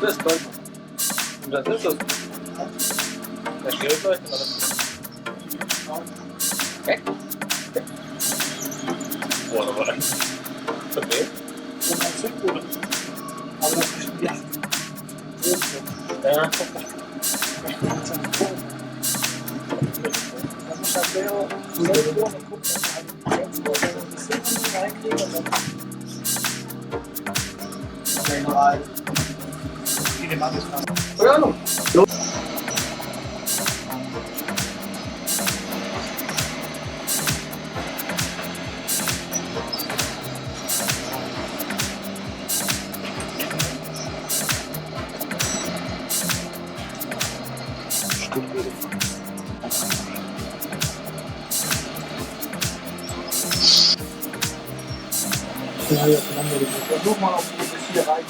Das ist toll. Und das ist das. Der Schildleuchten oder das? Weg? Weg. Boah, da war ein. Okay. Und ein Zündbude. Aber das ist ja. Ja. Das muss halt selber und gucken, dass man halt selbst ein bisschen reinkriegt und dann. Viele Mann ist dran. Keine Ahnung. So. Ja, jetzt haben wir das. Versuch mal auf diese 4 rein.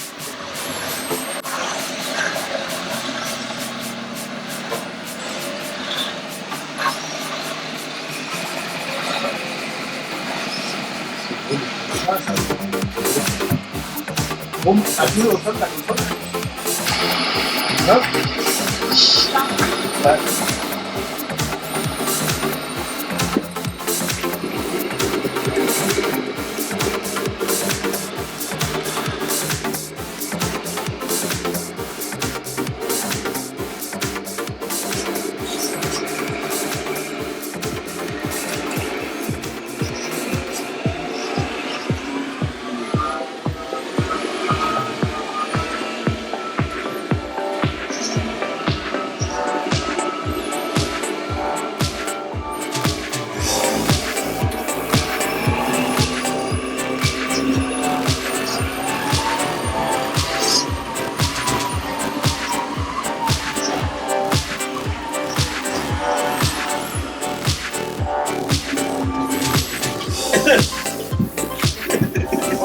Rum, also nur und Sonntag. Ja?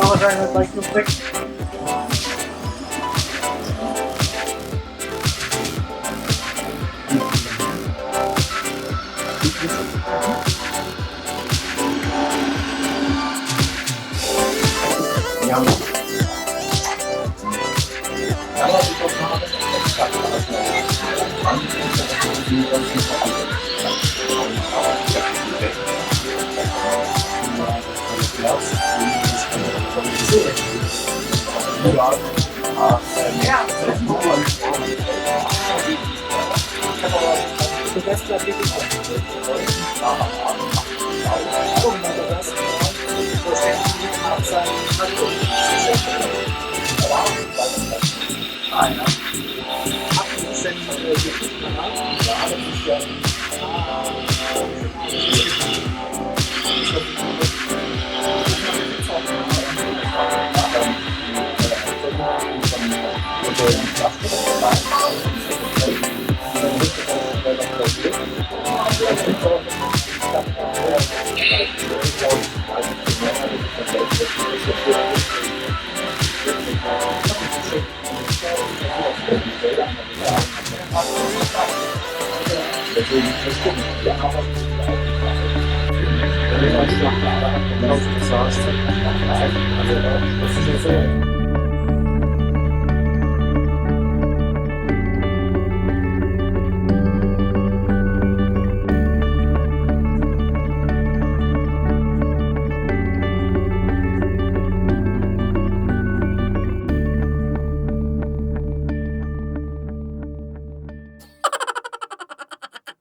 Wahrscheinlich gleich nur weg. Ja. Deswegen muss gucken, wir arbeiten wenn du mal stark gearbeitet hast, dann kannst du das sagen, also das ist ja so.